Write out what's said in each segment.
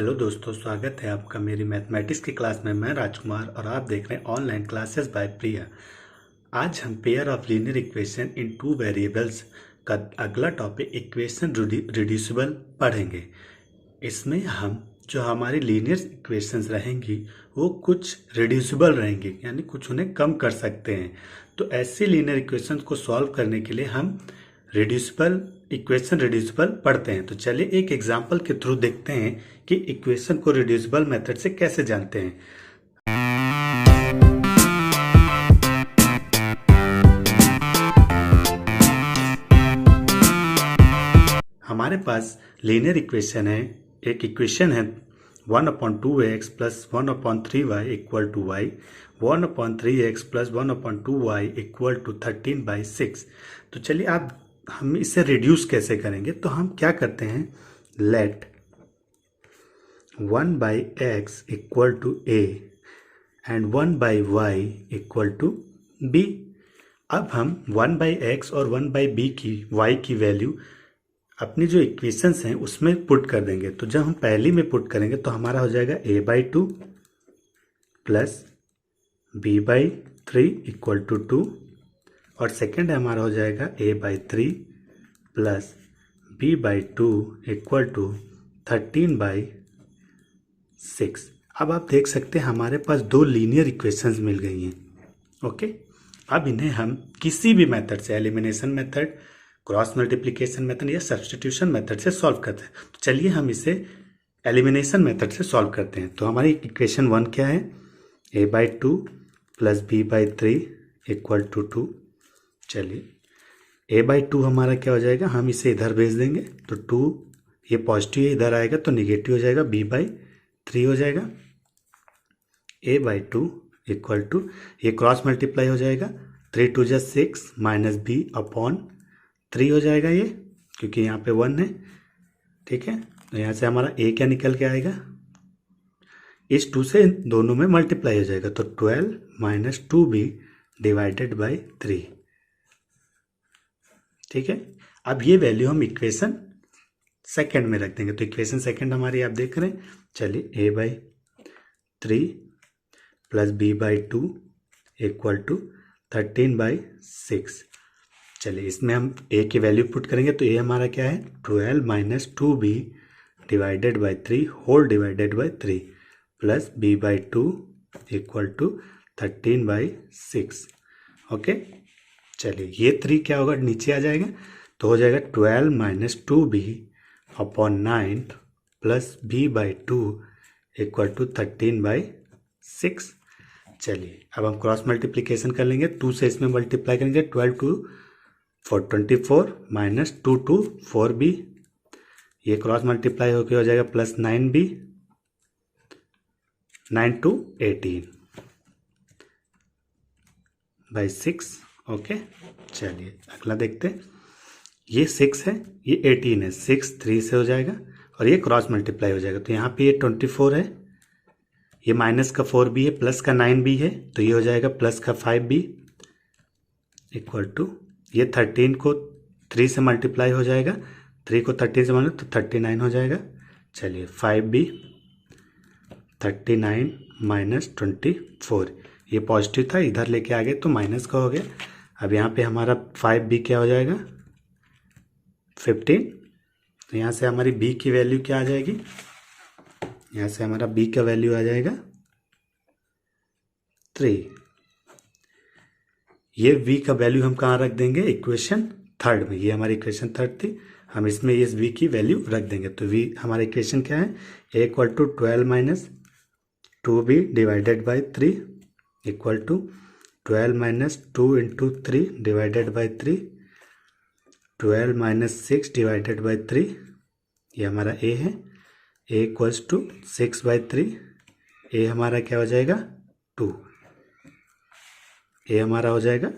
Hello दोस्तों, स्वागत है आपका मेरी मैथमेटिक्स की क्लास में। मैं राजकुमार और आप देख रहे हैं ऑनलाइन क्लासेस बाय प्रिया। आज हम pair of linear equation in two variables का अगला टॉपिक इक्वेशन रिड्यूसिबल पढ़ेंगे। इसमें हम जो हमारी लीनियर इक्वेशंस रहेंगी वो कुछ रिड्यूसिबल रहेंगी, यानी कुछ उन्हें कम कर सकते हैं। तो ऐसी लीनियर इक्वेशंस को सॉल्व करने के लिए हम इक्वेशन रिड्यूसिबल पढ़ते हैं। तो चलिए एक एग्जांपल के थ्रू देखते हैं कि इक्वेशन को रिड्यूसिबल मेथड से कैसे जानते हैं। हमारे पास लीनियर इक्वेशन है, एक इक्वेशन है 1/2x plus 1/3y equal to y, 1/3x plus 1/2y equal to 13/6। तो चलिए हम इसे रिड्यूस कैसे करेंगे। तो हम क्या करते हैं, let 1/x equal to a and 1/y equal to b। अब हम 1/x और 1/b की y की वैल्यू अपनी जो इक्वेशंस हैं उसमें पुट कर देंगे। तो जब हम पहली में पुट करेंगे तो हमारा हो जाएगा a/2 plus b/3 equal to 2, और सेकेंड हमारा हो जाएगा a/3 plus b/2 equal to 13/6। अब आप देख सकते हैं हमारे पास दो लीनियर इक्वेशंस मिल गई हैं। ओके, अब इन्हें हम किसी भी मेथड से, elimination method, cross multiplication method या सब्स्टिट्यूशन मेथड से सॉल्व करते हैं। तो चलिए हम इसे एलिमिनेशन मेथड से सॉल्व करते हैं। तो हमारी इक्वेशन 1 क्या है, a/2 plus b/3 equal to 2। चलिए a/2 हमारा क्या हो जाएगा, हम इसे इधर भेज देंगे तो 2 ये पॉजिटिव है, इधर आएगा तो निगेटिव हो जाएगा, b/3 हो जाएगा। a/2 इक्वल टू, ये क्रॉस मल्टीप्लाई हो जाएगा, 3 2 6 माइनस b/3 हो जाएगा ये, क्योंकि यहाँ पे 1 है। ठीक है, तो यहाँ से हमारा a क्या निकल के आएगा, इस 2 से दोनों में मल्टीप्लाई हो जाएगा तो 12 माइनस 2b डिवाइडेड बाई 3। ठीक है, अब ये वैल्यू हम इक्वेशन सेकंड में रख देंगे। तो इक्वेशन सेकंड हमारी आप देख रहे हैं। चलिए a/3 plus b/2 equal to 13/6। चलिए इसमें हम a की वैल्यू पुट करेंगे तो a हमारा क्या है, 12 minus 2b divided by 3 whole divided by 3 plus b/2 equal to 13/6। Okay, चलिए ये 3 क्या होगा, नीचे आ जाएगा तो हो जाएगा 12 minus 2b upon 9 plus b/2 equal to 13/6। चलिए अब हम क्रॉस मल्टीप्लिकेशन कर लेंगे, 2 से इसमें मल्टीप्लाई करेंगे, 12 2 4 24 माइनस 2 2 4b, ये क्रॉस मल्टीप्लाई होकर हो जाएगा प्लस 9b, 9 2 18/6। ओके, चलिए अगला देखते हैं। ये 6 है, ये 18 है, 6 3 से हो जाएगा और ये क्रॉस मल्टीप्लाई हो जाएगा। तो यहाँ पे ये 24 है, ये माइनस का 4b है, प्लस का 9b है, तो ये हो जाएगा प्लस का 5b इक्वल टू, ये 13 को 3 से मल्टीप्लाई हो जाएगा, 3 को 13 से मल्टीप्लाई तो 39 हो जाएगा। चलिए 5b 39 माइनस 24, ये पॉजिटिव था, इधर लेके आ गए तो माइनस का हो गया। अब यहाँ पे हमारा 5b क्या हो जाएगा, 15। तो यहाँ से हमारी b की वैल्यू क्या आ जाएगी, यहाँ से हमारा b का वैल्यू आ जाएगा 3। ये v का वैल्यू हम कहाँ रख देंगे, इक्वेशन थर्ड में। ये हमारी इक्वेशन थर्ड थी, हम इसमें इस v की वैल्यू रख देंगे। तो v हमारा इक्वेशन क्या है, a equal to 12 minus 2b divided by 3 equal to 12 minus 2 into 3 divided by 3, 12 minus 6 divided by 3, ये हमारा a है, a इक्वल्स टू 6/3, a हमारा क्या हो जाएगा 2, a हमारा हो जाएगा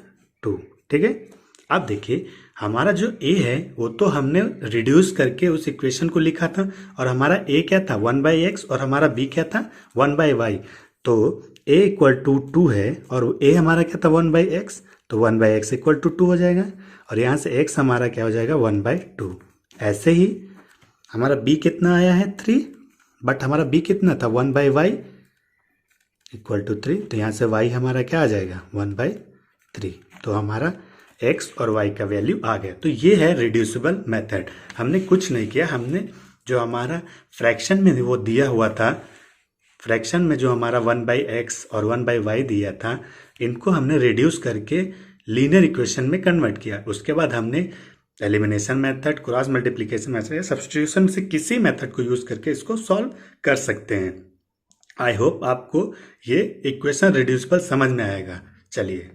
2। ठीक है, अब देखिए हमारा जो a है वो तो हमने रिड्यूस करके उस इक्वेशन को लिखा था, और हमारा a क्या था 1/x और हमारा b क्या था 1/y। तो a इक्वल टू 2 है और a हमारा क्या था 1/x, तो 1/x इक्वल टू 2 हो जाएगा, और यहाँ से x हमारा क्या हो जाएगा 1/2। ऐसे ही हमारा b कितना आया है 3, बट हमारा b कितना था 1/y इक्वल टू 3, तो यहाँ से y हमारा क्या आ जाएगा 1/3। तो हमारा x और y का वैल्यू आ गया। तो ये है रिड्यूसिबल मेथड। हमने कुछ नहीं किया, हमने जो हमारा फ्रैक्शन में वो दिया हुआ था, फ्रैक्शन में जो हमारा 1/x और 1/y दिया था, इनको हमने रिड्यूस करके लीनियर इक्वेशन में कन्वर्ट किया। उसके बाद हमने elimination method, cross multiplication method या सब्स्टिट्यूशन से किसी मेथड को यूज करके इसको सॉल्व कर सकते हैं। आई होप आपको ये इक्वेशन रिड्यूसिबल समझ में आएगा। चलिए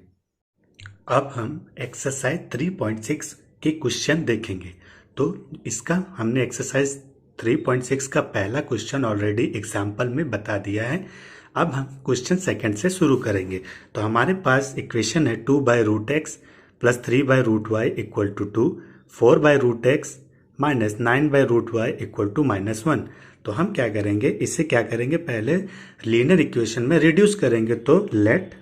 अब हम एक्सरसाइज 3.6 के क्वेश्चन देखेंगे। तो इसका हमने एक्सरसाइज 3.6 का पहला क्वेश्चन ऑलरेडी एग्जाम्पल में बता दिया है। अब हम क्वेश्चन सेकंड से शुरू करेंगे। तो हमारे पास इक्वेशन है 2/√x plus 3/√y equal to 2, 4/√x minus 9/√y equal to -1। तो हम क्या करेंगे, इसे क्या करेंगे, पहले लीनियर इक्वेशन में रिड्यूस करेंगे। तो let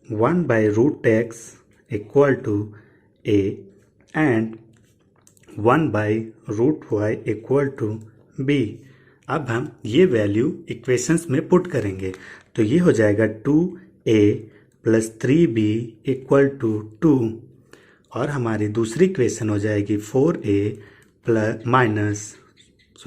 one by root x equal to a and 1/√y equal to b। अब हम ये वैल्यू इक्वेशंस में पुट करेंगे। तो ये हो जाएगा 2a plus 3b equal to 2, और हमारी दूसरी इक्वेशन हो जाएगी 4a प्लस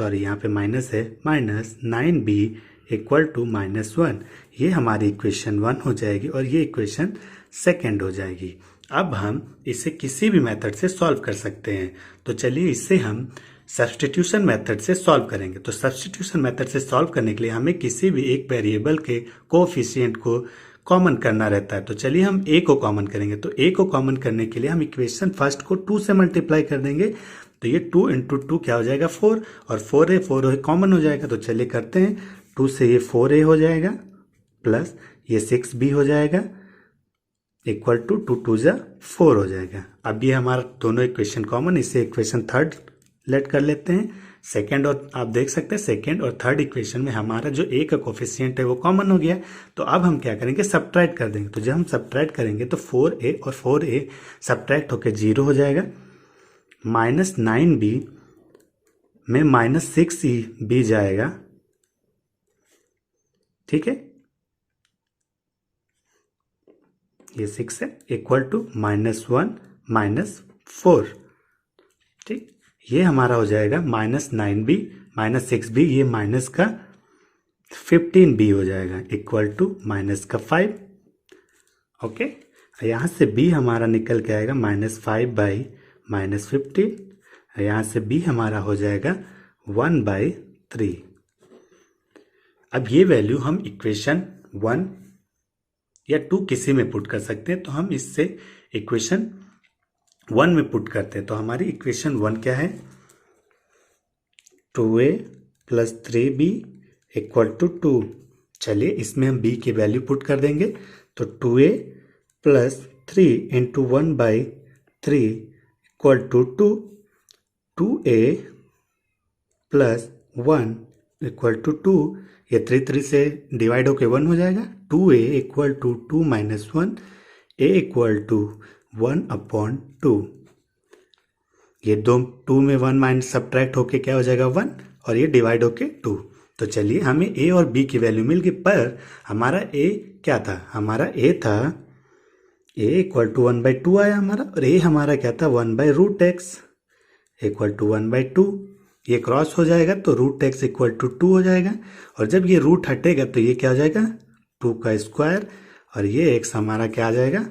यहाँ पे माइनस है, माइनस 9b इक्वल टू -1। ये हमारी इक्वेशन 1 हो जाएगी और ये इक्वेशन सेकेंड हो जाएगी। अब हम इसे किसी भी मेथड से सॉल्व कर सकते हैं। तो चलिए इसे हम सब्स्टिट्यूशन मेथड से सॉल्व करेंगे। तो सब्स्टिट्यूशन मेथड से सॉल्व करने के लिए हमें किसी भी एक वेरिएबल के कोएफिशिएंट को कॉमन करना रहता है। तो चलिए हम a को कॉमन करेंगे। तो a को कॉमन करने के लिए हम इक्वेशन फर्स्ट को 2 से मल्टीप्लाई कर देंगे। तो ये 2 × 2 क्या हो जाएगा 4, और 4a कॉमन हो जाएगा। तो चलिए करते हैं, 2 से ये 4a हो जाएगा प्लस ये 6b हो जाएगा इक्वल टू 2 2 जा 4 हो जाएगा। अब ये हमारा दोनों इक्वेशन कॉमन, इसे इक्वेशन थर्ड लेट कर लेते हैं। सेकेंड, और आप देख सकते हैं सेकेंड और थर्ड इक्वेशन में हमारा जो a का कोफिशिएंट है वो कॉमन हो गया। तो अब हम क्या करेंगे, सब्ट्रैक्ट कर देंगे। तो जब हम सब्ट्रैक्ट करेंगे तो 4a और 4a सब्ट्रैक्ट होकर 0 हो जाएगा, माइनस 9b में माइनस 6b जाएगा, ठीक है, ये 6 है, इक्वल टू -1 -4, ठीक। ये हमारा हो जाएगा -9b -6b, ये माइनस का 15b हो जाएगा इक्वल टू -5। ओके, यहाँ से b हमारा निकल के आएगा -5/-15। यहाँ से b हमारा हो जाएगा 1/3। अब ये वैल्यू हम इक्वेशन 1 या 2 किसी में पुट कर सकते हैं। तो हम इससे इक्वेशन 1 में पुट करते हैं। तो हमारी इक्वेशन 1 क्या है, 2a plus 3b equal to 2। चलिए इसमें हम b की वैल्यू पुट कर देंगे। तो 2a plus 3 into 1/3 equal to 2, 2a plus 1 equal to 2, ये 3 से डिवाइड होके 1 हो जाएगा। 2a equal to 2 minus 1, a equal to 1/2। ये 2 में 1 माइनस सब्ट्रैक्ट होके क्या हो जाएगा 1, और ये डिवाइड होके 2। तो चलिए हमें a और b की वैल्यू मिल गई, पर हमारा a क्या था, हमारा a था a इक्वल टू 1/2 आया हमारा, और a हमारा क्या था 1/√x इक्वल टू 1/2। ये क्रॉस हो जाएगा तो √x इक्वल टू 2 हो जाएगा, और जब ये रूट हटेगा तो ये क्या हो जाएगा 2 का स्क्वायर, और ये x हमारा क्या आ जाएगा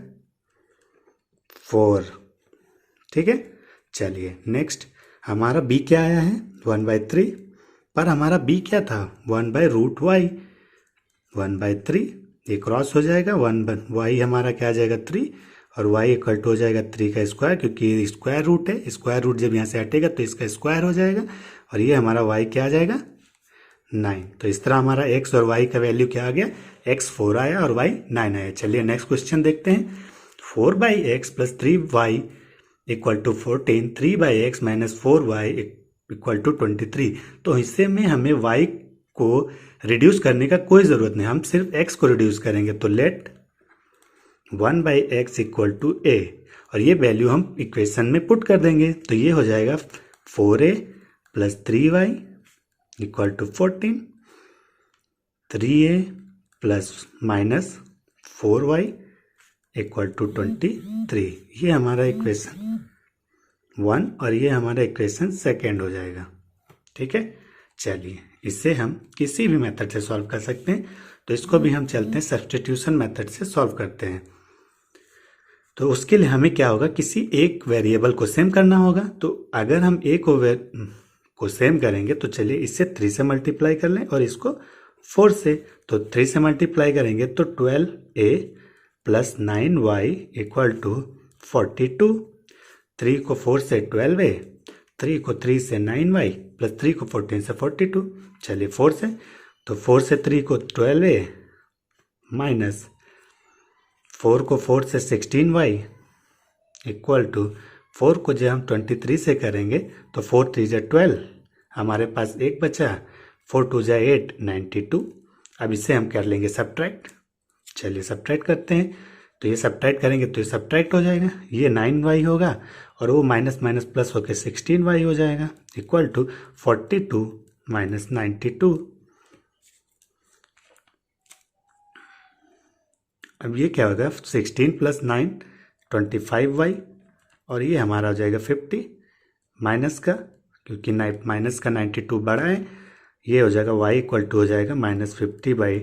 4, ठीक है। चलिए नेक्स्ट हमारा b क्या आया है 1/3, पर हमारा b क्या था 1/√y 1/3, ये क्रॉस हो जाएगा, y हमारा क्या आ जाएगा 3, और y इक्वल टू हो जाएगा 3 का स्क्वायर, क्योंकि ये स्क्वायर रूट है, स्क्वायर रूट जब यहाँ से हटेगा तो इसका स्क्वायर हो जाएगा, और ये हमारा y क्या आ जाएगा 9। तो इस तरह हमारा x और y का वैल्यू क्या आ गया, x 4 आया और y 9 आया। चलिए नेक्स्ट क्वेश्चन देखते हैं। 4/x plus 3y equal to 14, 3/x minus 4y equal to 23। तो इससे में हमें y को रिड्यूस करने का कोई ज़रूरत नहीं, हम सिर्फ x को रिड्यूस करेंगे। तो late 1/x equal to a, और ये वैल्यू हम इक्वेशन में पुट कर देंगे। तो ये हो जाएगा 4a plus 3y equal to 14, 3a plus minus 4y equal to 23। ये हमारा इक्वेशन 1 और ये हमारा इक्वेशन सेकेंड हो जाएगा। ठीक है, चलिए इसे हम किसी भी मेथड से सॉल्व कर सकते हैं। तो इसको भी हम चलते हैं सब्स्टिट्यूशन मेथड से सॉल्व करते हैं। तो उसके लिए हमें क्या होगा, किसी एक वेरिएबल को सेम करना होगा। तो अगर हम ए को सेम करेंगे तो चलिए इससे 3 से मल्टीप्लाई कर लें और इसको 4 से। तो 3 से मल्टीप्लाई करेंगे तो 12a plus 9y equal to 42। 3 को 4 से 12a, 3 को 3 से 9y प्लस 3 को 14 से 42। चलिए 4 से, तो 4 से 3 को 12a माइनस 4 को 4 से 16y इक्वल टू 4 को जब हम 23 से करेंगे तो 4 3 जा 12, हमारे पास एक बचा, 4 2 जा 8 92। अब इसे हम कर लेंगे सब्ट्रैक्ट। चलिए सब्ट्रैक्ट करते हैं। तो ये सब्ट्रैक्ट करेंगे तो ये सब्ट्रैक्ट हो जाएगा, ये 9y होगा और वो माइनस माइनस प्लस होकर 16y हो जाएगा इक्वल टू 42 माइनस 92। अब ये क्या होगा, 16 प्लस 9 25y और ये हमारा हो जाएगा 50 माइनस का, क्योंकि माइनस का 92 बड़ा है, ये हो जाएगा y इक्वल टू हो जाएगा माइनस 50 बाई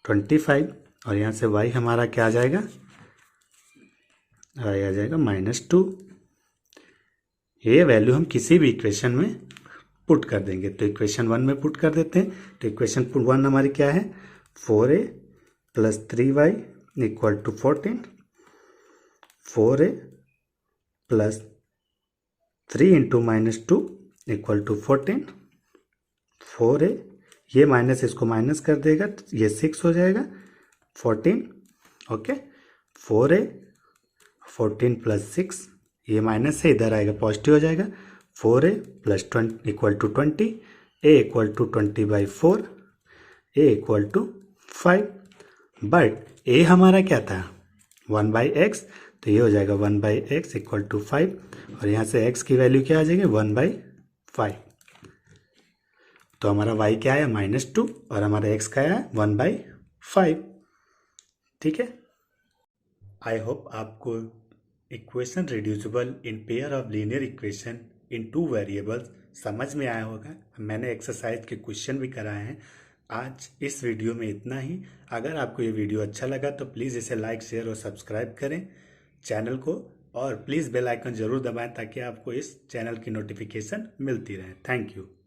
25 और यहाँ से y हमारा क्या आ जाएगा, y आ जाएगा -2। ये वैल्यू हम किसी भी इक्वेशन में पुट कर देंगे। तो इक्वेशन 1 में पुट कर देते हैं। तो इक्वेशन 1 हमारी क्या है, 4a plus 3y equal to 14, 4a plus 3 into -2 equal to 14, 4a, ये माइनस इसको माइनस कर देगा, ये 6 हो जाएगा, 14 ओके, 4a 14 प्लस 6, ये माइनस से इधर आएगा पॉजिटिव हो जाएगा, 4a plus 20 equal to 20, a equal to 20/4, a equal to 5। But a हमारा क्या था 1/x, तो ये हो जाएगा 1/x इक्वल टू 5 और यहाँ से x की वैल्यू क्या आ जाएगी 1/5। तो हमारा y क्या आया -2 और हमारा x का आया 1/5। ठीक है, आई होप आपको equation reducible in pair of linear equation in 2 variables समझ में आया होगा। मैंने एक्सरसाइज के क्वेश्चन भी कराए हैं। आज इस वीडियो में इतना ही। अगर आपको ये वीडियो अच्छा लगा तो प्लीज़ इसे लाइक, शेयर और सब्सक्राइब करें चैनल को, और प्लीज़ बेल आइकन ज़रूर दबाएं ताकि आपको इस चैनल की नोटिफिकेशन मिलती रहे। Thank you.